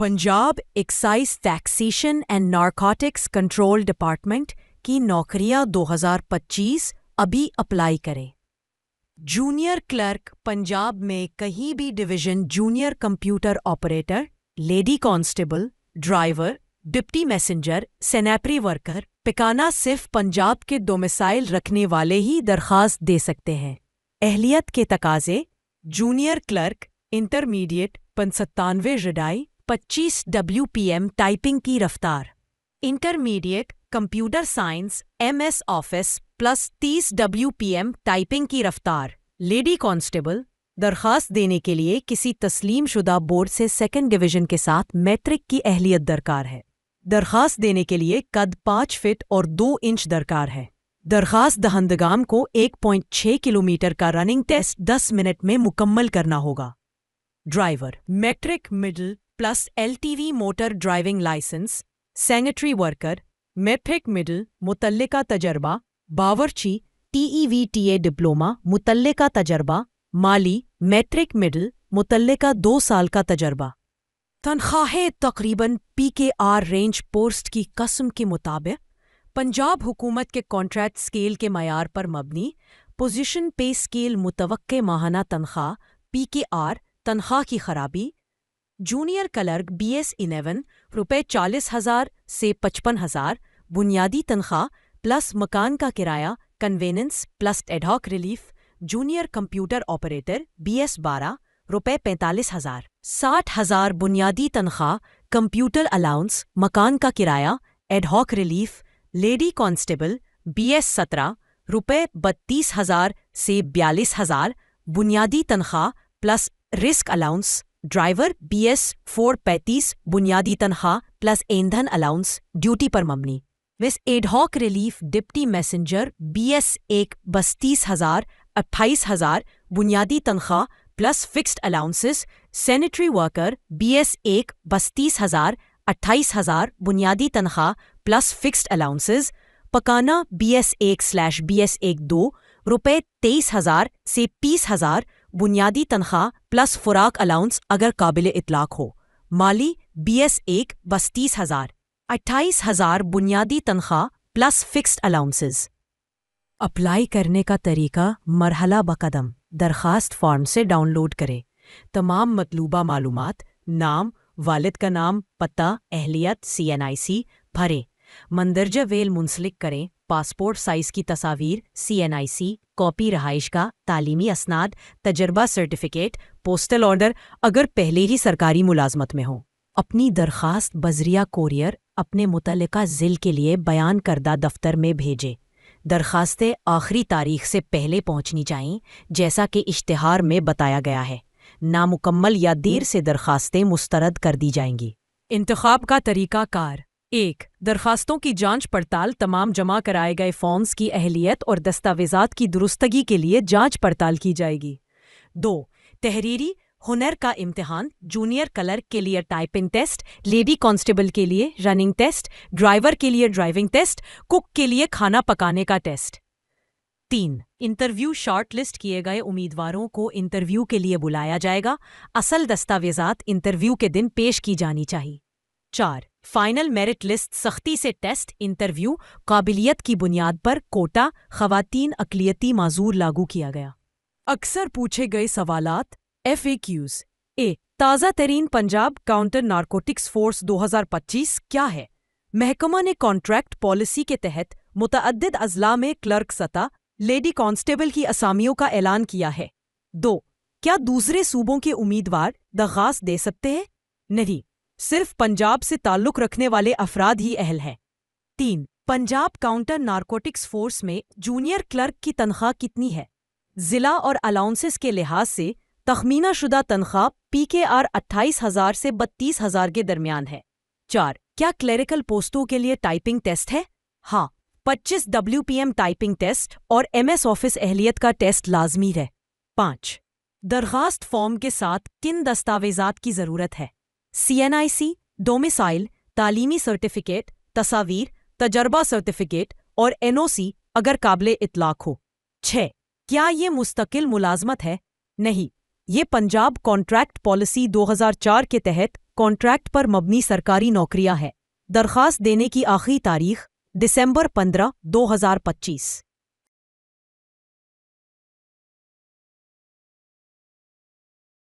Punjab excise taxation and narcotics control department की नौकरियां 2025 अभी अप्लाई करें। जूनियर क्लर्क पंजाब में कहीं भी division junior computer operator, lady constable, driver, deputy messenger, sanitary worker, पिकाना सिर्फ पंजाब के डोमिसाइल रखने वाले ही दरख्वास्त दे सकते हैं। अहलियत के तकाजे: जूनियर क्लर्क, इंटरमीडिएट 95 रिडाई 25 WPM टाइपिंग की रफ्तार, intermediate computer science MS office plus 30 WPM typing की रफ्तार। लेडी कांस्टेबल, दरख्वास्त देने के लिए किसी तस्लीम शुदा बोर्ड से सेकंड डिवीजन के साथ मैट्रिक की अहलियत दरकार है। दरख्वास्त देने के लिए कद 5 फीट और 2 इंच दरकार है। दरख्वास्त दहंदगाम को 1.6 किलोमीटर का रनिंग टेस्ट 10 मिनट में मुकम्मल करना होगा। Driver, matric middle plus LTV motor driving licence. Sanitary worker, matric middle मुतल्लिका तजर्बा। बावर्ची, TEVTA डिप्लोमा मुतल्लिका तजर्बा। माली, मैट्रिक मिडिल मुतल्लिका 2 साल का तजर्बा। तनख्वाहें तकरीबन PKR रेंज पोस्ट की कसम के मुताबिक पंजाब हुकूमत के कॉन्ट्रैक्ट स्केल के मयार पर मबनी पोजीशन पे स्केल मुतवक्के माहाना तनख्वाह PKR तनख्वाह की खराबी। जूनियर क्लर्क BS 11 रुपये 40,000 से 55,000 बुनियादी तनख्वाह प्लस मकान का किराया conveyance plus ad hoc relief. Junior computer operator BS 12 रुपये 45,000 60,000 बुनियादी तनख्वाह कंप्यूटर अलाउंस मकान का किराया ad hoc relief. Lady constable BS 17 रुपये 32,000 से 42,000 बुनियादी तनख्वाह plus risk allowance. Driver BS 4 35 बुनियादी तनख्वाह प्लस ईंधन अलाउंस ड्यूटी पर मबनी। विस ad hoc relief deputy messenger BS 1 32,000 28,000 बुनियादी तनख्वाह plus fixed allowances. Sanitary worker BS 1 32,000 28,000 बुनियादी तनख्वाह प्लस फिक्स्ड अलाउंसेस। पकाना BS 1/BS 1-2 रुपये 23,000 से 30,000 बुनियादी तनख्वाह प्लस खुराक अलाउंस अगर काबिल इतलाक हो। माली BS 1 32,000 28,000 बुनियादी तनख्वाह प्लस फिक्स्ड अलाउंसेस। अप्लाई करने का तरीका मरहला बकदम दरख्वास्त फॉर्म से डाउनलोड करें। तमाम मतलूबा मालूमात नाम, वालिद का नाम, पता, अहलियत, CNIC भरें। मंदरजा वेल मुंसलिक करें। पासपोर्ट साइज़ की तस्वीर, CNIC, कॉपी रहाइश का, तालीमी असनाद, तजर्बा सर्टिफिकेट, पोस्टल ऑर्डर अगर पहले ही सरकारी मुलाजमत में हो। अपनी दरख्वास्त बजरिया कोरियर अपने मुतल्लिका ज़िल के लिए बयान करदा दफ्तर में भेजें। दरख्वास्तें आखिरी तारीख से पहले पहुंचनी चाहिए जैसा कि इश्तिहार में बताया गया है। नामुकम्मल या देर से दरख्वास्तें मुस्तरद कर दी जाएंगी। इंतखाब का तरीका कार: 1. दरख्वास्तों की जांच पड़ताल तमाम जमा कराए गए फॉर्म्स की अहलियत और दस्तावेजात की दुरुस्तगी के लिए जांच पड़ताल की जाएगी। 2. तहरीरी हुनर का इम्तिहान जूनियर क्लर्क के लिए टाइपिंग टेस्ट, लेडी कांस्टेबल के लिए रनिंग टेस्ट, ड्राइवर के लिए ड्राइविंग टेस्ट, कुक के लिए खाना पकाने का टेस्ट। 3. इंटरव्यू शॉर्ट लिस्ट किए गए उम्मीदवारों को इंटरव्यू के लिए बुलाया जाएगा। असल दस्तावेजात इंटरव्यू के दिन पेश की जानी चाहिए। 4. फाइनल मेरिट लिस्ट सख्ती से टेस्ट, इंटरव्यू, काबिलियत की बुनियाद पर कोटा खवातीन अक़लियती माजूर लागू किया गया। अक्सर पूछे गए सवालात FAQs। ए. ताज़ा तरीन पंजाब काउंटर नारकोटिक्स फोर्स 2025 क्या है? महकमा ने कॉन्ट्रैक्ट पॉलिसी के तहत मुतअद्दिद अज़ला में क्लर्क सतह लेडी कांस्टेबल की असामियों का ऐलान किया है। 2. क्या दूसरे सूबों के उम्मीदवार दरख्वास्त दे सकते हैं? नहीं, सिर्फ पंजाब से ताल्लुक़ रखने वाले अफराद ही अहल हैं। 3. पंजाब काउंटर नारकोटिक्स फोर्स में जूनियर क्लर्क की तनख्वाह कितनी है? ज़िला और अलाउंसेस के लिहाज से तखमीना शुदा तनख्वाह PKR 28,000 से 32,000 के दरमियान है। 4. क्या क्लेरिकल पोस्टों के लिए टाइपिंग टेस्ट है? हाँ, 25 WPM टाइपिंग टेस्ट और MS ऑफिस अहलियत का टेस्ट लाजमी है। 5. दरख्वास्त फॉर्म के साथ किन दस्तावेजात की ज़रूरत है? CNIC, डोमिसाइल, तालीमी सर्टिफिकेट, तस्वीर, तजर्बा सर्टिफिकेट और NOC अगर काबिल इतलाक हो। 6. क्या ये मुस्तकिल मुलाजमत है? नहीं, ये पंजाब कॉन्ट्रैक्ट पॉलिसी 2004 के तहत کانٹریکٹ پر مبنی سرکاری نوکریاں ہے۔ درخواست دینے کی آخری تاریخ دسمبر 15، 2025۔